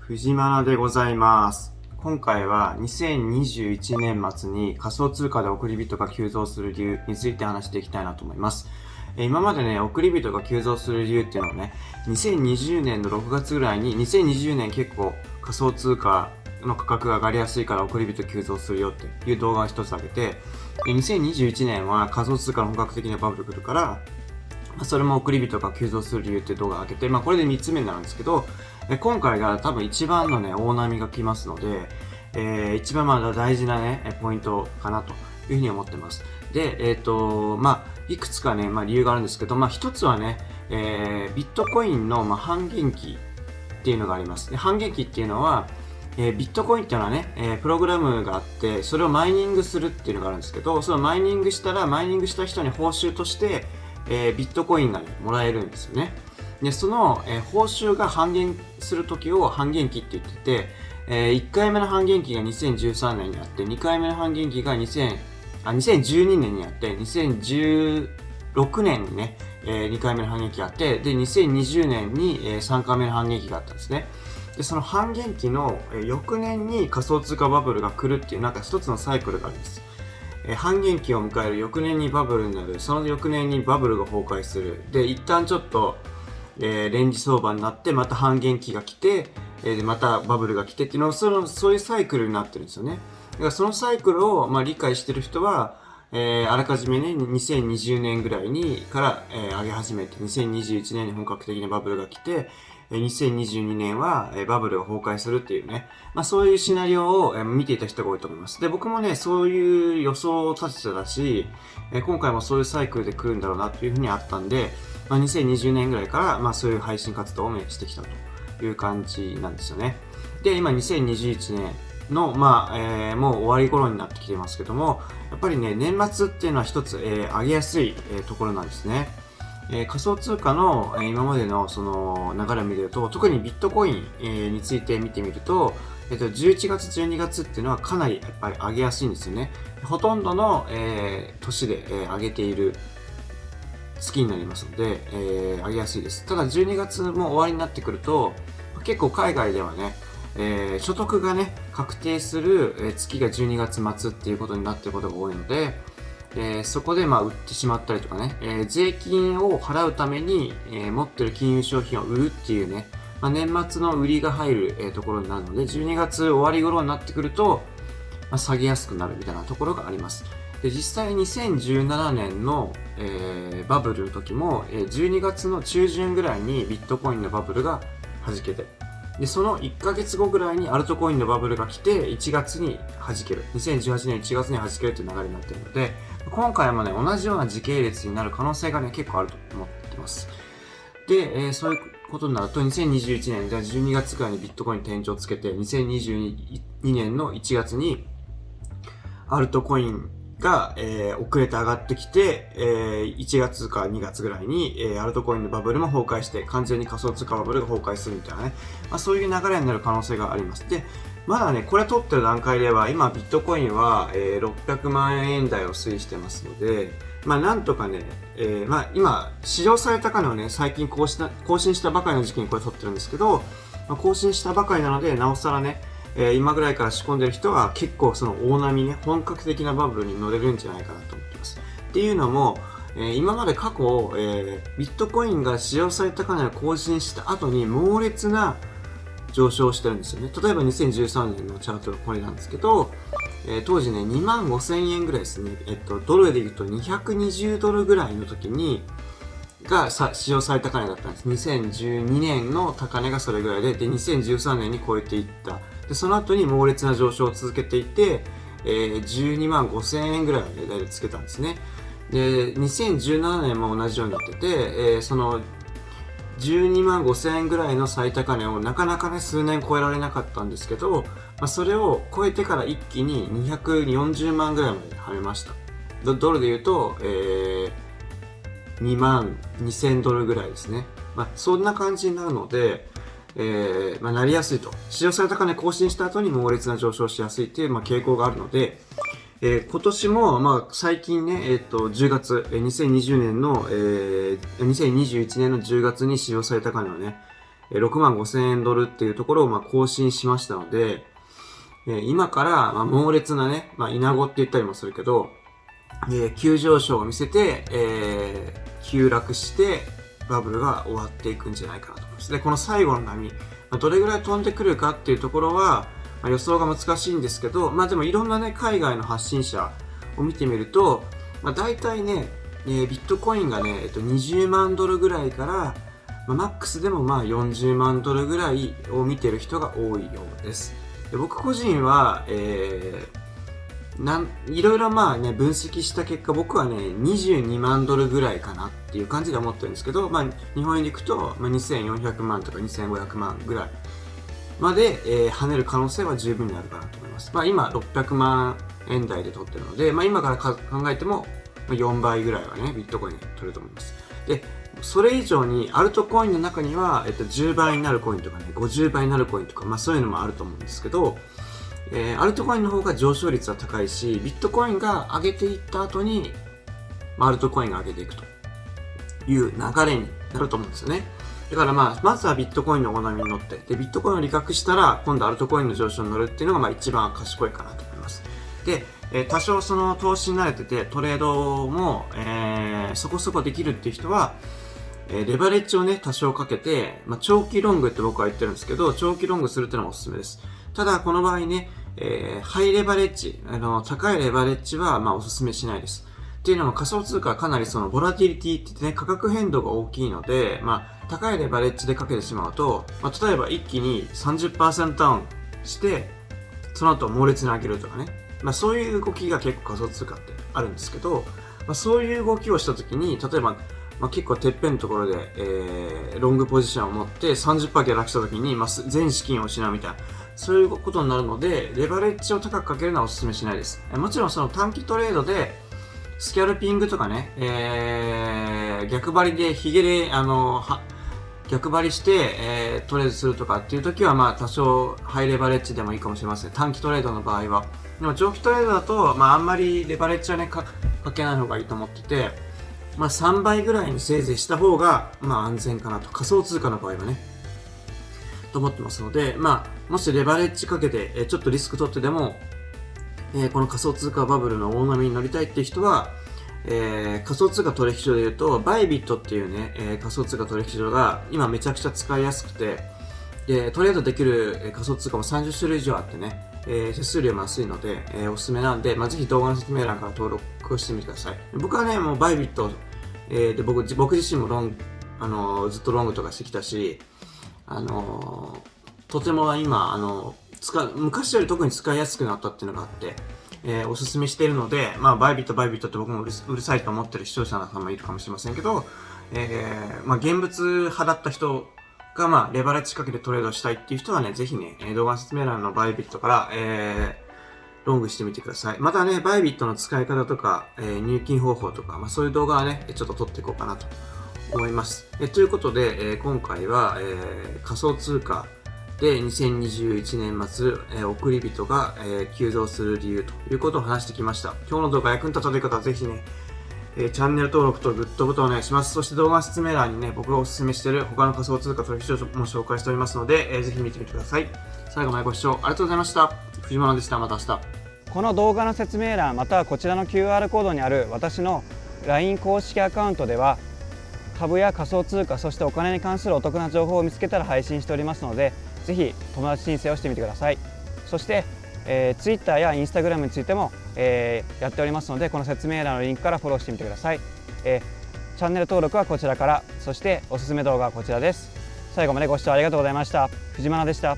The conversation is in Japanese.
藤間でございます。今回は2021年末に仮想通貨で送り人が急増する理由について話していきたいなと思います。今までね、送り人が急増する理由っていうのをね、2020年の6月ぐらいに、2020年結構仮想通貨の価格が上がりやすいから送り人急増するよっていう動画を一つ上げて、2021年は仮想通貨の本格的なバブル来るから、それも送り人が急増する理由っていう動画を上げて、これで3つ目になるんですけど、今回が多分一番のね、大波が来ますので、一番大事なね、ポイントかなというふうに思ってます。で、いくつかね、理由があるんですけど、一つはね、ビットコインの半減期っていうのがあります。で、半減期っていうのは、ビットコインっていうのはね、プログラムがあって、それをマイニングするっていうのがあるんですけど、そのマイニングしたら、マイニングした人に報酬として、ビットコインが、ね、もらえるんですよね。で、その、報酬が半減するときを半減期って言ってて、1回目の半減期が2013年にあって、2回目の半減期が2012年にあって、2016年にね、2回目の半減期があって、で、2020年に、3回目の半減期があったんですね。で、その半減期の、翌年に仮想通貨バブルが来るっていう、なんか一つのサイクルがあるんです。半減期を迎える翌年にバブルになる、その翌年にバブルが崩壊する。で、一旦ちょっと、レンジ相場になって、また半減期が来て、で、またバブルが来てっていうのを、そういうサイクルになってるんですよね。だからそのサイクルを、理解してる人は、あらかじめね、2020年ぐらいにから、上げ始めて、2021年に本格的なバブルが来て、2022年はバブルが崩壊するっていうね、そういうシナリオを見ていた人が多いと思います。で、僕もね、そういう予想を立ててたし、今回もそういうサイクルで来るんだろうなというふうにあったんで、2020年ぐらいから、そういう配信活動をしてきたという感じなんですよね。で、今2021年の、もう終わり頃になってきてますけども、やっぱりね、年末っていうのは一つ、上げやすい、ところなんですね。仮想通貨の、今までのその流れを見ると、特にビットコイン、について見てみると、11月、12月っていうのはかなりやっぱり上げやすいんですよね。ほとんどの、年で、上げている月になりますので、上げやすいです。ただ12月も終わりになってくると、結構海外ではね、所得がね、確定する月が12月末っていうことになっていることが多いので、そこで売ってしまったりとかね、税金を払うために、持ってる金融商品を売るっていうね、年末の売りが入る、ところになるので、12月終わり頃になってくると、下げやすくなるみたいなところがあります。で、実際2017年の、バブルの時も、12月の中旬ぐらいにビットコインのバブルが弾けて、で、その1ヶ月後ぐらいにアルトコインのバブルが来て、1月に弾ける。2018年1月に弾けるという流れになっているので、今回もね、同じような時系列になる可能性がね、結構あると思ってます。で、そういうことになると、2021年、じゃあ12月くらいにビットコイン天井をつけて、2022年の1月に、アルトコインが、遅れて上がってきて、1月か2月ぐらいに、アルトコインのバブルも崩壊して、完全に仮想通貨バブルが崩壊するみたいなね、そういう流れになる可能性があります。で、まだね、これ取ってる段階では、今ビットコインは、600万円台を推移してますので、なんとかね、今、史上最高値をね、最近更新したばかりの時期にこれ取ってるんですけど、更新したばかりなので、なおさらね、今ぐらいから仕込んでる人は結構その大波ね、本格的なバブルに乗れるんじゃないかなと思ってます。っていうのも、今まで過去、ビットコインが史上最高値を更新した後に猛烈な上昇してるんですよね。例えば2013年のチャートがこれなんですけど、当時ね、25,000円ぐらいですね。ドルで言うと220ドルぐらいの時に、史上最高値だったんです。2012年の高値がそれぐらいで、2013年に超えていった。で、その後に猛烈な上昇を続けていて、12万5千円ぐらいの値段でつけたんですね。で、2017年も同じようになってて、その、12万5千円ぐらいの最高値をなかなかね、数年超えられなかったんですけど、それを超えてから一気に240万ぐらいまで跳ねました。ドルで言うと、2万2000ドルぐらいですね。そんな感じになるので、なりやすいと。史上最高値更新した後に猛烈な上昇しやすいっていう、傾向があるので、今年も、最近ね、10月、2020年の、2021年の10月に史上最高値をね、$65,000っていうところを更新しましたので、今から猛烈なね、イナゴって言ったりもするけど、急上昇を見せて、急落してバブルが終わっていくんじゃないかなと思います。で、この最後の波、どれぐらい飛んでくるかっていうところは、予想が難しいんですけど、でもいろんなね、海外の発信者を見てみると、大体ね、ビットコインがね、$20万ぐらいから、マックスでも$40万ぐらいを見てる人が多いようです。で、僕個人は、いろいろ分析した結果、僕はね、$22万ぐらいかなっていう感じで思ってるんですけど、日本円でいくと、2400万とか2500万ぐらいまで、跳ねる可能性は十分にあるかなと思います。今、600万円台で取ってるので、今から考えても、4倍ぐらいはね、ビットコインで取れると思います。で、それ以上にアルトコインの中には、10倍になるコインとかね、50倍になるコインとか、そういうのもあると思うんですけど、アルトコインの方が上昇率は高いし、ビットコインが上げていった後に、アルトコインが上げていくという流れになると思うんですよね。だからまずはビットコインの大波に乗って、で、ビットコインを利確したら、今度アルトコインの上昇に乗るっていうのが一番賢いかなと思います。で、多少その投資に慣れてて、トレードも、そこそこできるっていう人は、レバレッジをね、多少かけて、長期ロングって僕は言ってるんですけど、長期ロングするっていうのがおすすめです。ただ、この場合ね、ハイレバレッジ、高いレバレッジは、おすすめしないです。っていうのも仮想通貨はかなりそのボラティリティって言ってね、価格変動が大きいので、高いレバレッジでかけてしまうと、例えば一気に 30% ダウンして、その後猛烈に上げるとかね。そういう動きが結構仮想通貨ってあるんですけど、そういう動きをしたときに、例えば、結構てっぺんのところで、ロングポジションを持って 30% 下落したときに、全資金を失うみたいな、そういうことになるので、レバレッジを高くかけるのはお勧めしないです。もちろんその短期トレードで、スキャルピングとかね、逆張りでヒゲで、逆張りして、トレードするとかっていう時は、多少ハイレバレッジでもいいかもしれません。短期トレードの場合は。でも長期トレードだと、あんまりレバレッジはね、かけない方がいいと思ってて、3倍ぐらいにせいぜいした方が、安全かなと。仮想通貨の場合はね。と思ってますので、もしレバレッジかけて、ちょっとリスク取ってでも、この仮想通貨バブルの大波に乗りたいっていう人は、仮想通貨取引所で言うと、バイビットっていうね、仮想通貨取引所が今めちゃくちゃ使いやすくて、で、トレードできる仮想通貨も30種類以上あってね、手数料も安いので、おすすめなんで、ぜひ動画の説明欄から登録してみてください。僕はね、もうバイビット、で僕自身もずっとロングとかしてきたし、とても今、昔より特に使いやすくなったっていうのがあって、おすすめしているので、バイビットって僕もうるさいと思ってる視聴者さんもいるかもしれませんけど、現物派だった人が、レバレッジかけてトレードしたいっていう人はね、ぜひね、動画説明欄のバイビットから、ロングしてみてください。またね、バイビットの使い方とか、入金方法とか、そういう動画はね、ちょっと撮っていこうかなと思います。ということで、今回は、仮想通貨で2021年末、送り人が、急増する理由ということを話してきました。今日の動画役に立たない方はぜひね、チャンネル登録とグッドボタンお願いします。そして動画説明欄にね、僕がお勧めしている他の仮想通貨取引所も紹介しておりますので、ぜひ見てみてください。最後までご視聴ありがとうございました。藤原でした。また明日。この動画の説明欄またはこちらの QR コードにある私の LINE 公式アカウントでは、株や仮想通貨、そしてお金に関するお得な情報を見つけたら配信しておりますので、ぜひ友達申請をしてみてください。そして、Twitter や Instagram についても、やっておりますので、この説明欄のリンクからフォローしてみてください。チャンネル登録はこちらから、そしておすすめ動画はこちらです。最後までご視聴ありがとうございました。藤原でした。